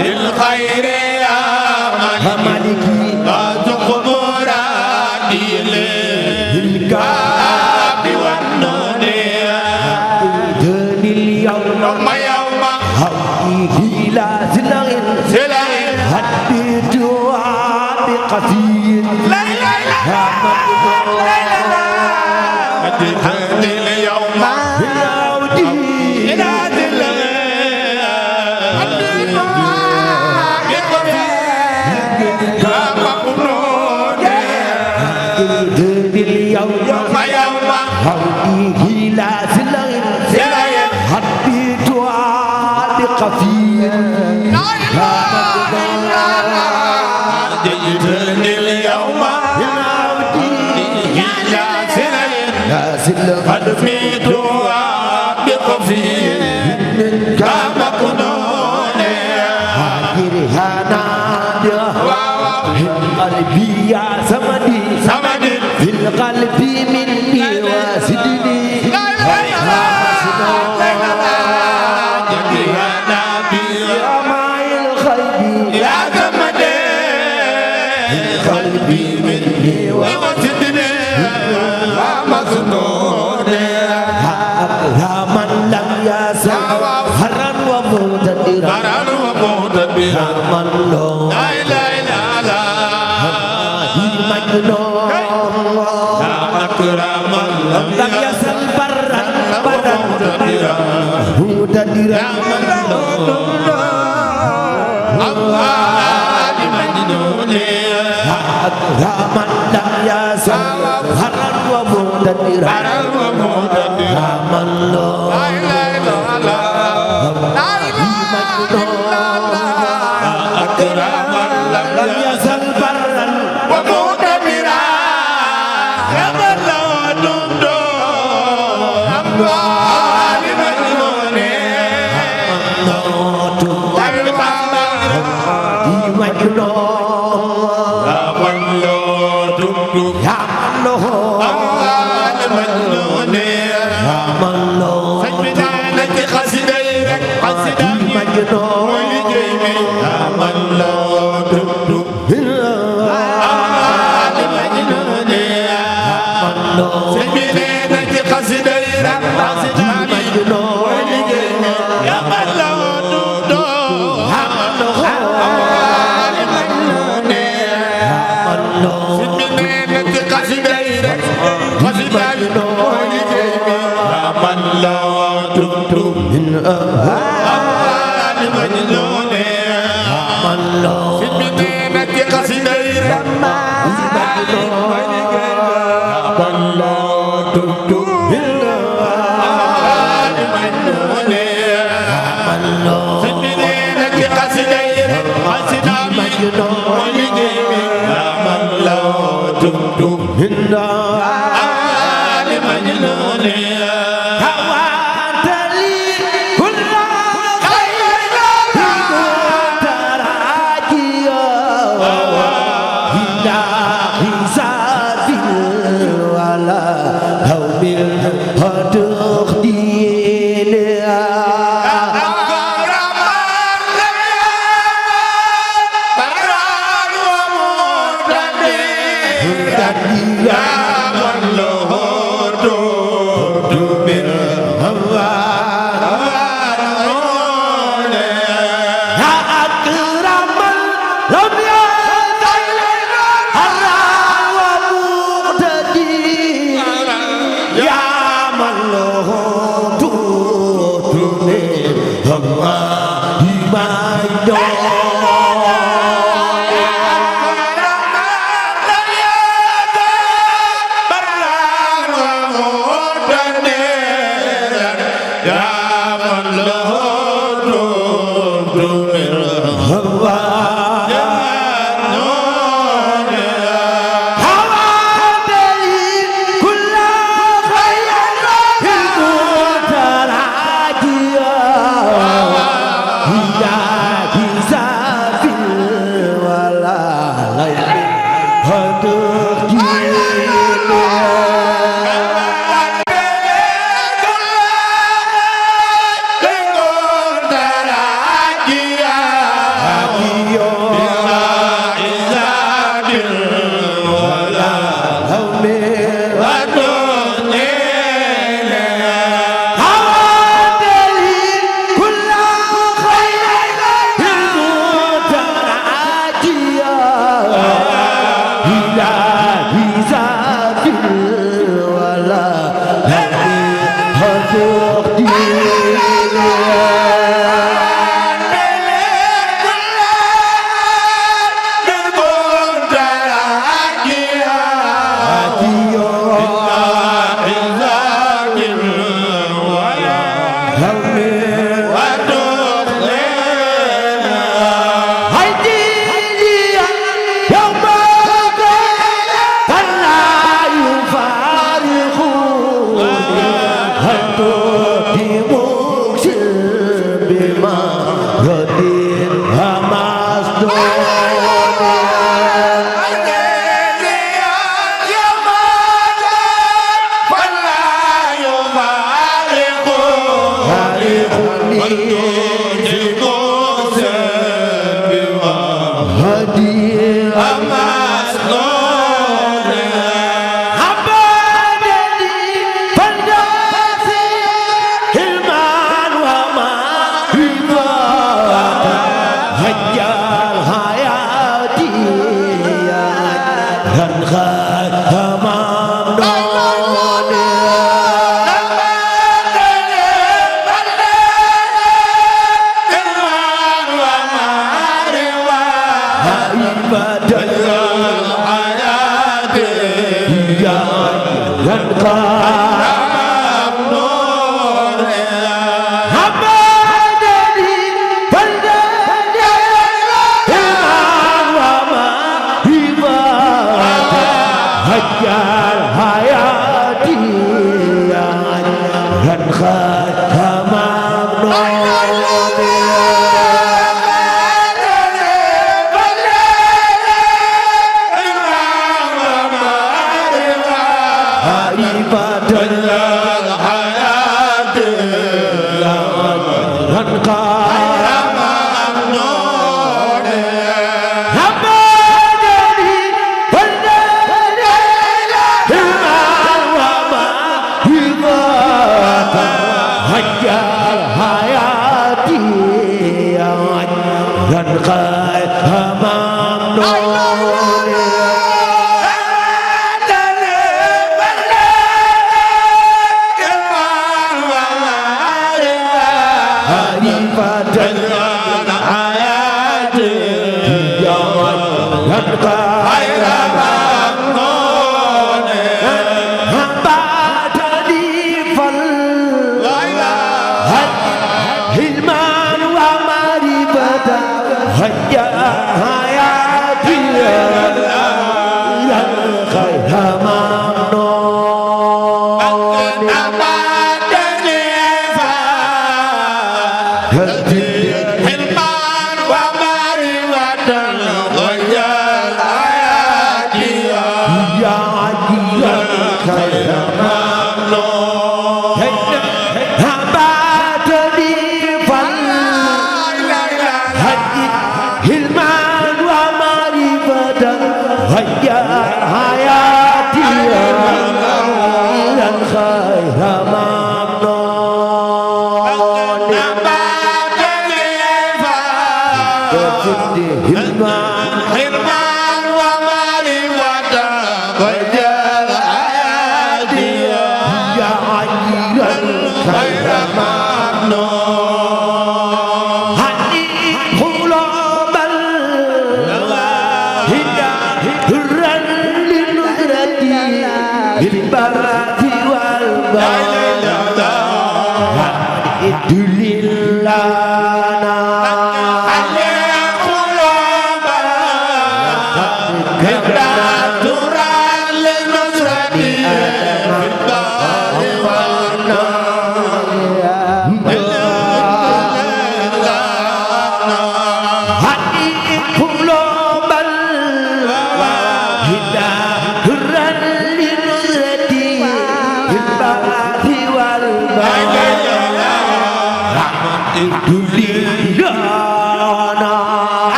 للخير يا مالك الكعب والنون دني اليوم هديه لا زلغ هديتها بقصيد لا هدي اليوم هديه لا زلغ هديه لا زلغ هديتها بقصيد جئتني اليوم هدميتها بقصيد كمكنون هاجرها نادرة في قلبي يا سمدي في القلب مني واسدني قلبي مني وسدني ومظنون يا من لم يسع هرا ومعتبرا يا من لا اله الا مجنون يا اكرم لم يزل برا معتبرا يا من الله مجنون يا من لم يزل هرا ومعتبرا يا من لا اله الا أكرم لم يزل برا ومعتبرا يا من لا تبدو أموال مجنون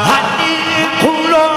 Hadi kulum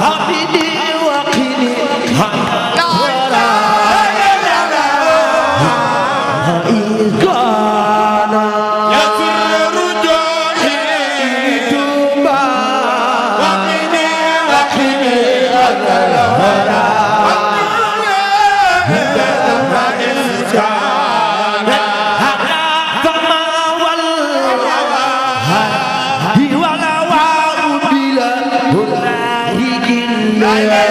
Habidi wa qini الله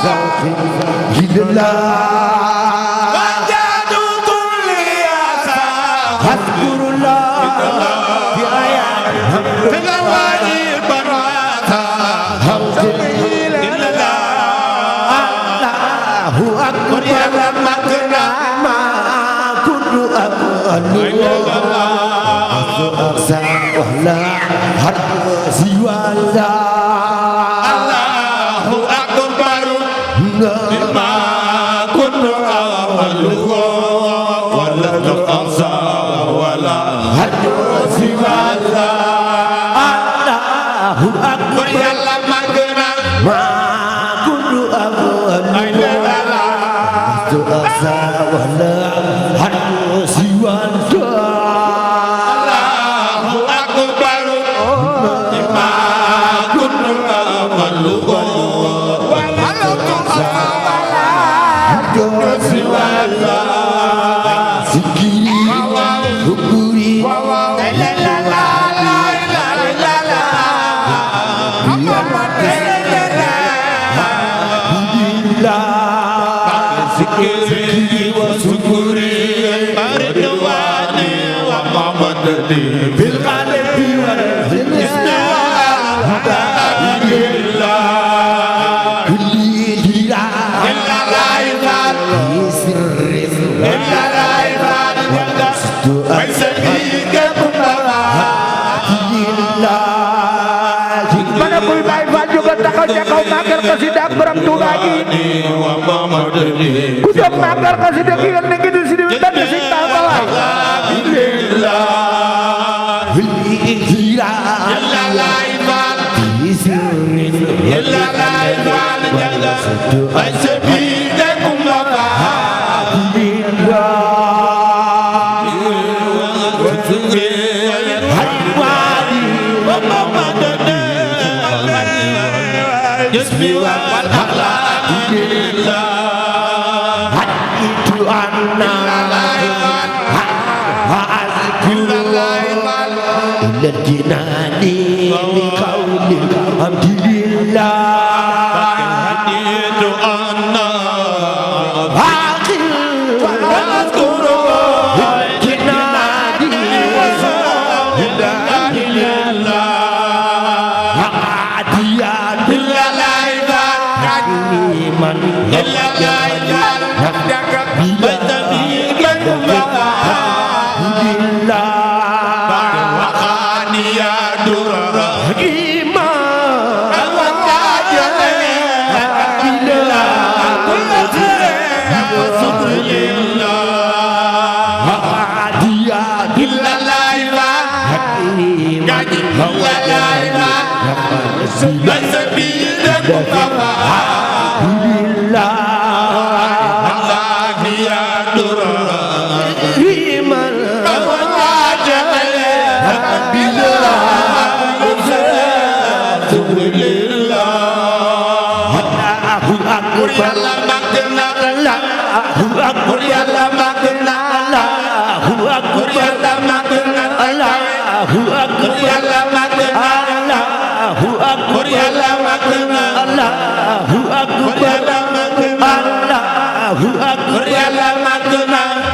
ذوق لله وجاد كل ياسا اذكر الله في آيات في الواجب براتا ذوق لله الله أكبر يا مكنا ما كنت أقول أقسى ولا حد سوى الله الله أكبر مما كنت أعمله ولا تقصى ولا حد سوى الله الله أكبر يا مكنا ما كنت أقول أقسى ولا حد سوى الله في القلب kuy Baay Faal jóg taxaw ca kaw màggal xasida ak borom Tuuba gi ku jóg màggal xasida gi yéen ngi di si di benn si taal ba waay الجنان بقول الحمد لله هديت أنا عاقل واذكر الجنان إله لله عاديا إلا لا إله من إلا لا إله بيت بيك لله وخاني يا درر حكيما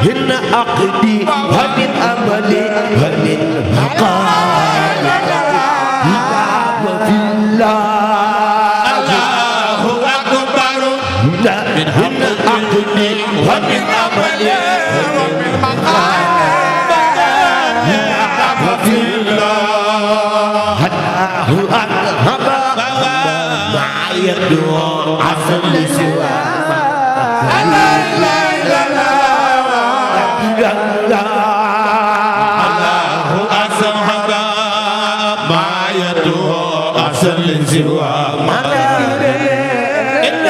هن أقدي ومن أملي ومن مقالي وفي الله الله أكبر هن أقدي ومن أملي ومن مقالي وفي الله الله أكبر ما يدعو عسل سوى سوى ما إن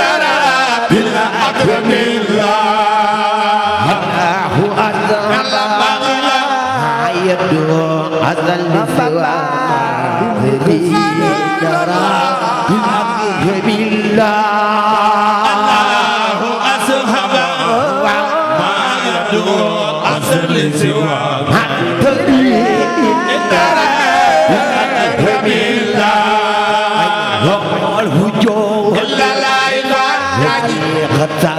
ربنا أكرم الله ما يدعو أزل سوى الله أصحاب ما يدعو أزل سوى خطا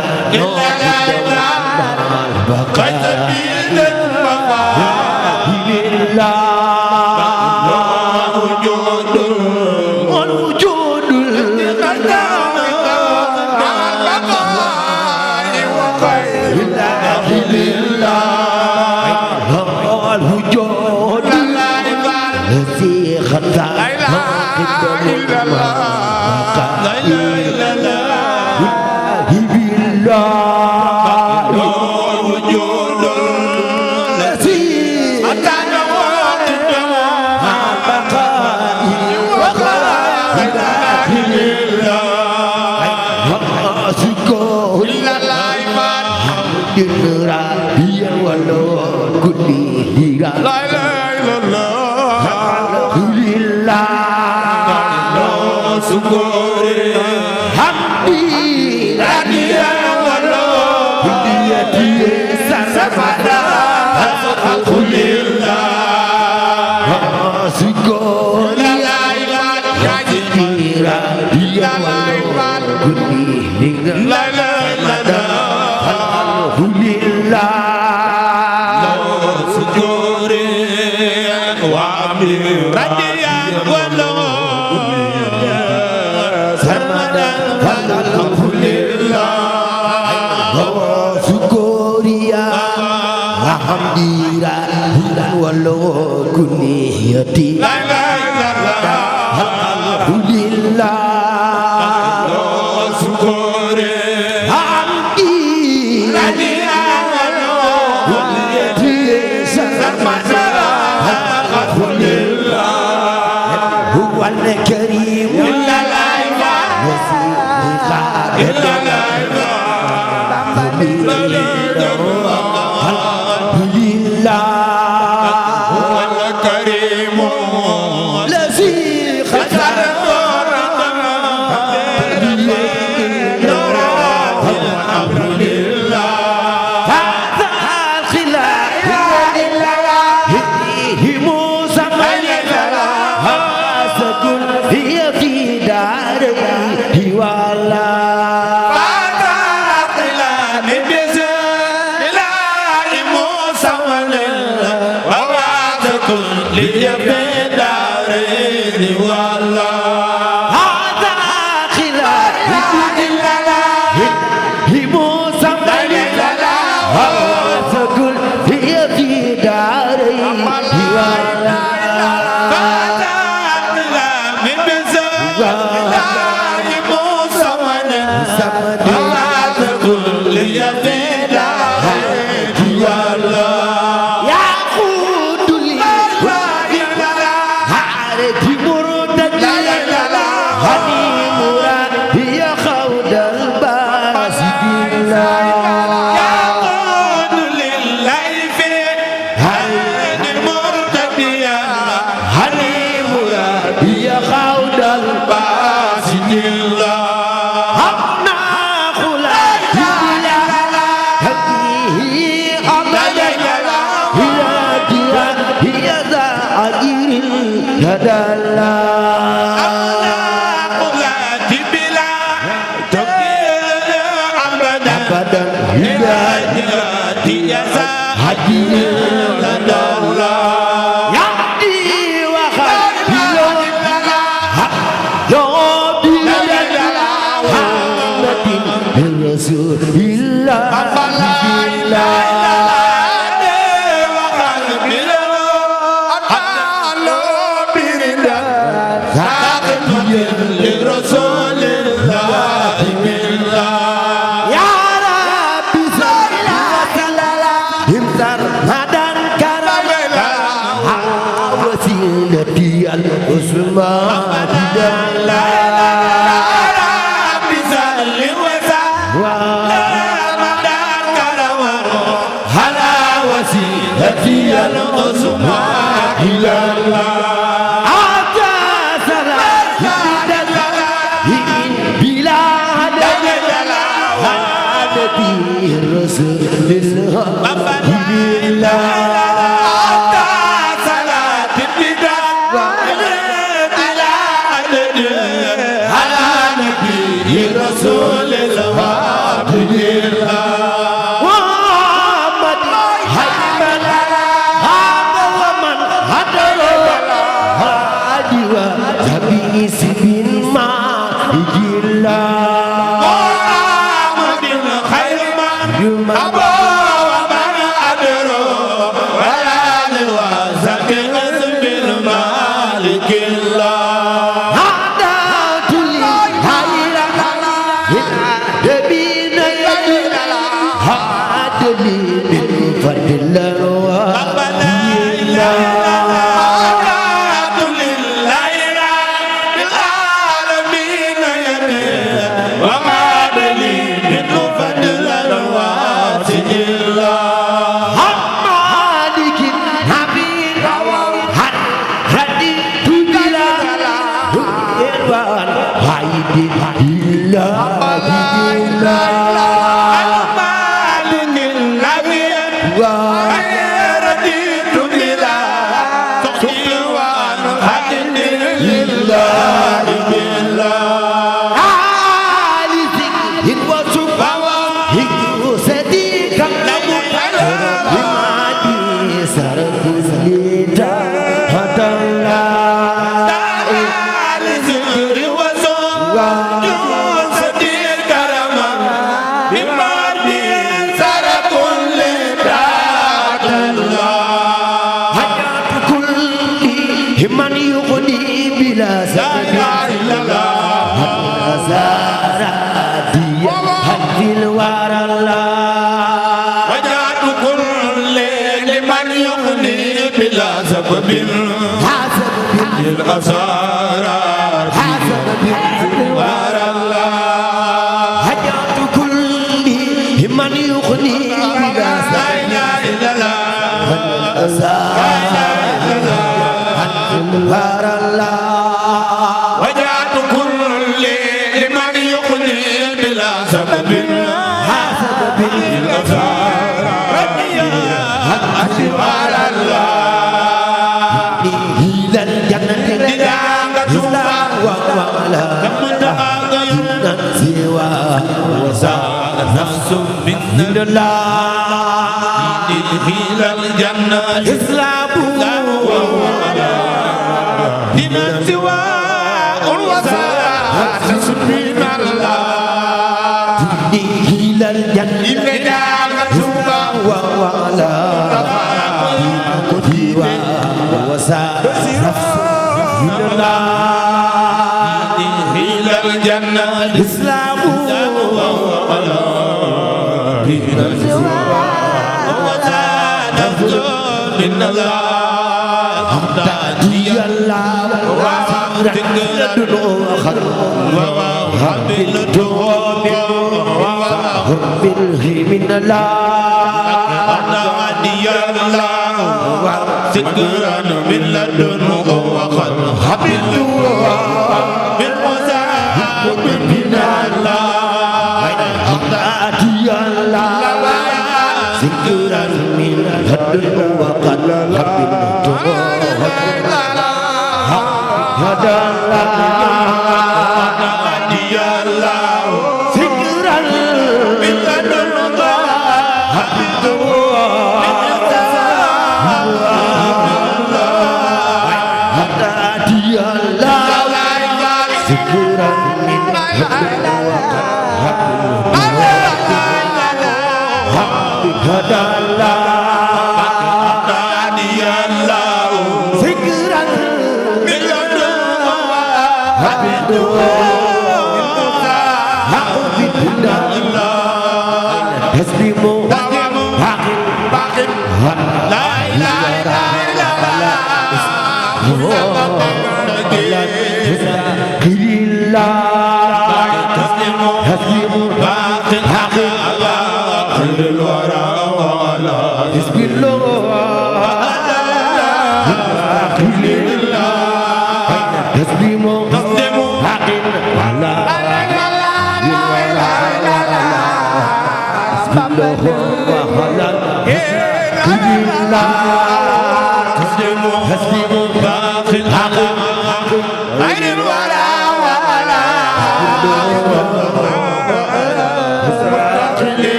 رسول الله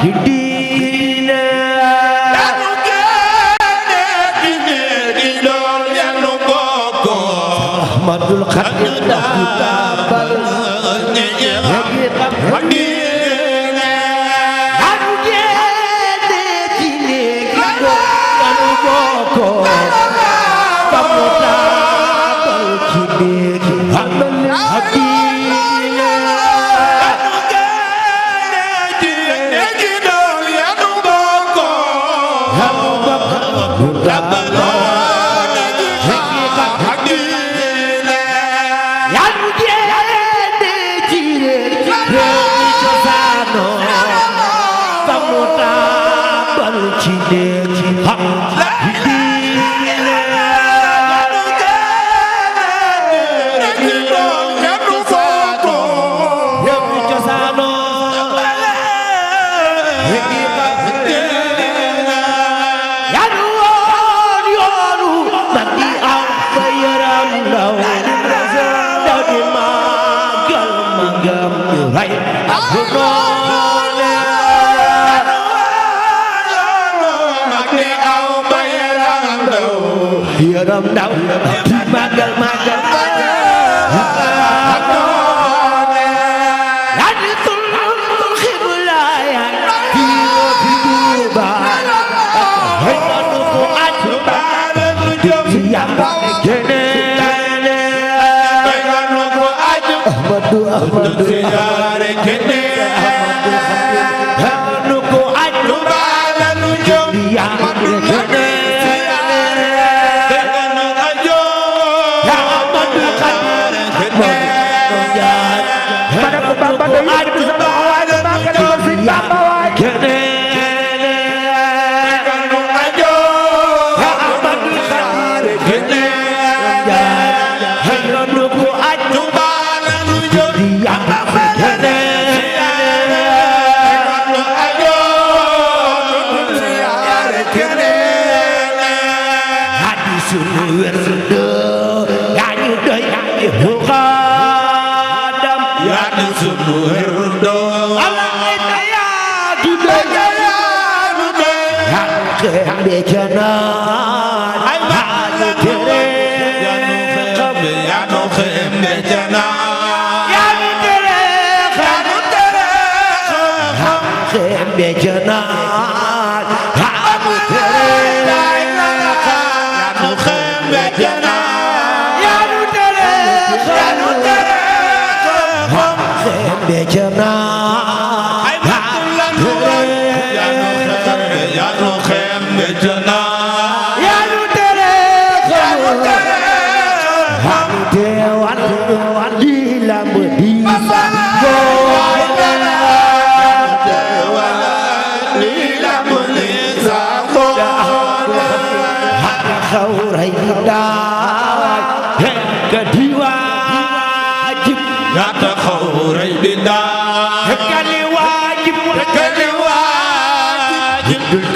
Hãy Ahmadul Khadim tabal yaram daw di magal magal yani tul khiblaya fi duba hayatu ko atba ya kene hayatu ko ahmadu ahmadu yare kene hayatu ko atba lalu jom ya kene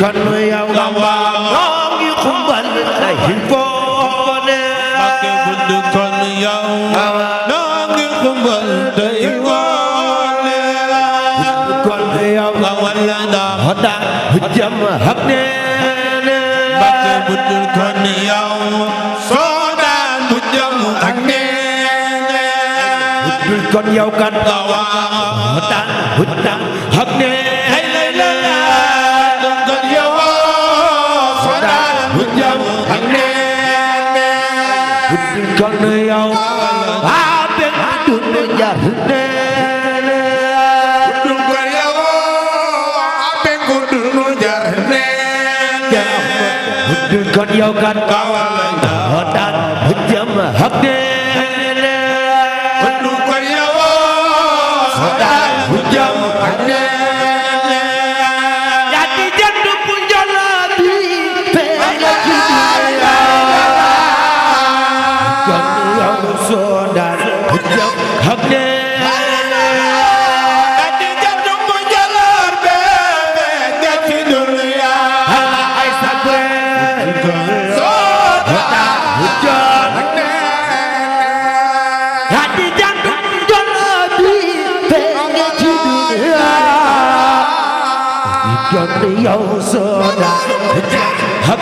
kan yow la waa ngi xumbal ay fone ak budd kon yow ngi xumbal day fone kon yow la wala da hoda jam habne ak budd kon yow sodan bujam ak ne budd kon yow kan la waa hoda hoda habne con yêu a bên đun nhà hưng đun con yêu a bên đun nhà hưng đun con yêu con họ đàn hưng chấm hấp đun con yêu họ đàn hưng chấm hấp yêu xưa đã hấp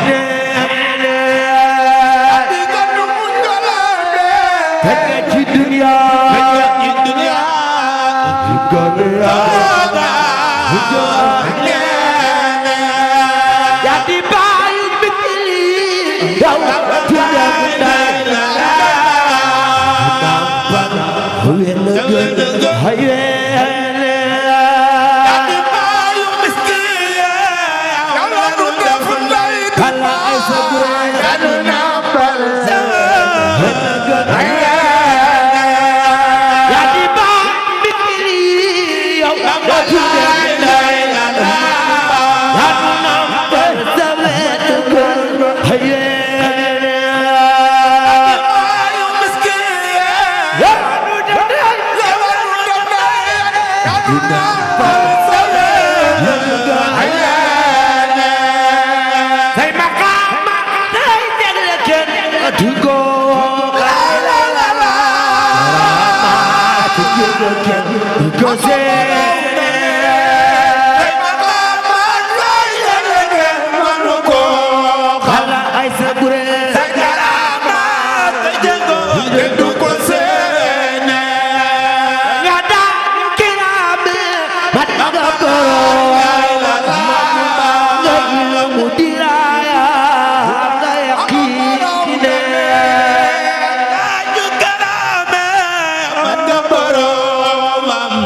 ci dunya ya di bayu bikili daw dunya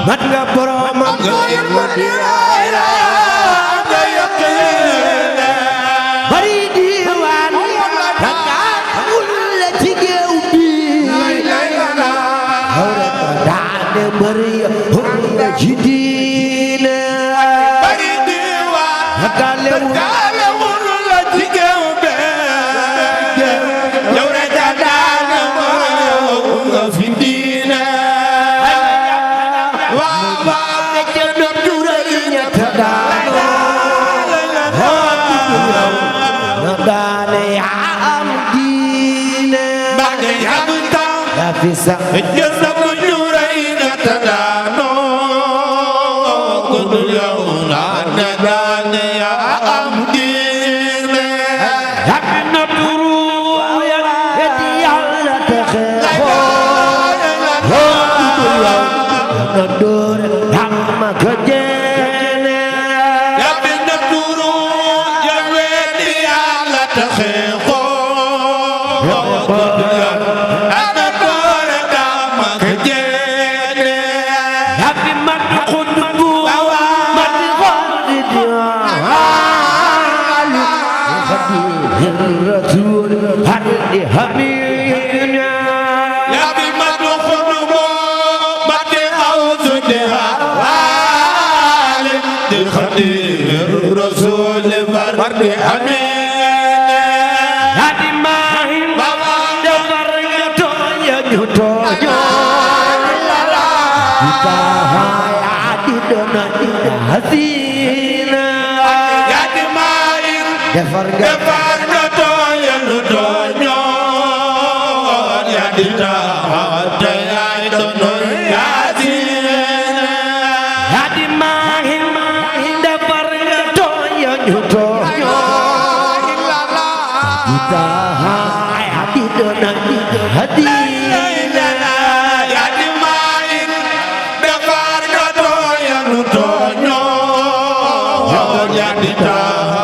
mat nga boromam bari diwaan rakawul la ci géew bi daane bari nga ci diine bari diwaan rakawul la ci géew bi yow rek daane nga fi diine Bisa jasa menyurai tadano kudulau nana dana ya amdine hakna turu ya Allah takho kudulau nadur hamma kajene ya bin turu ya wedi Allah takho defar nga tooyal tooñoo ya di taxaw te yaay doon yaasiin ya di maahin defar nga tooyal tooñoo di taxaw ya di doon hadiin ya di maahin defar nga tooyal tooñoo ya di taxaw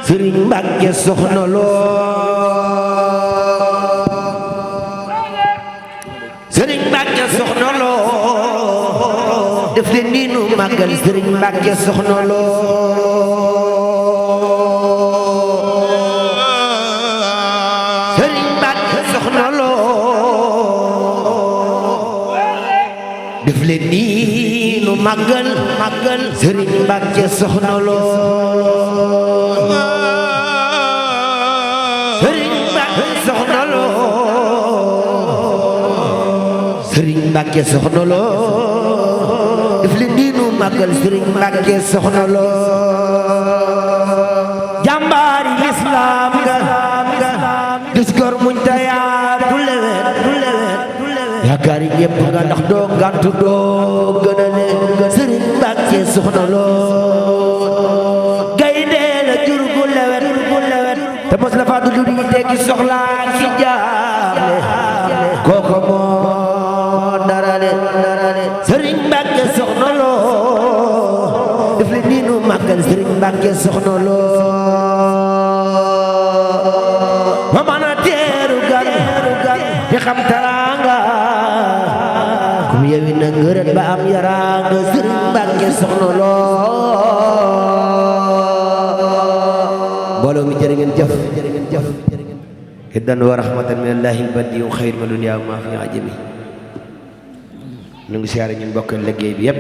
Sëriñ Mbàkke Soxna Lo Sëriñ Mbàkke Soxna Lo def leen nii nu màggal Sëriñ Mbàkke Soxna Lo def leen nii nu màggal Sëriñ Mbàkke Soxna Lo Sëriñ Mbàkke Soxna Lo Sëriñ Mbàkke Soxna Lo def leen nii nu màggal Sëriñ Mbàkke Soxna Lo jàmbaari lislaam nga gis góor muñ tayaa du lewet yaakaar yi ñépp nga ndax doo gàntu doo gën a ne Sëriñ Mbàkke Soxna Lo gaynde la jur gu lewet te mos la faa du di tekki soxlaa ci jaarle kooko moo darale Sëriñ Mbàkke Soxna Lo def li nii nu màggal Sëriñ Mbàkke Soxna Lo ma mën a teeru gan di xam taraanga kum yewi na ngërët ba am yaraanga Sëriñ Mbàkke Soxna Lo mbooloo mi jërë ngeen jëf iddan wa rahmatan min allahi albadi wa xayr ma dunya ma fi ajami nu ngi siyaare ñun bokk liggéey bi yépp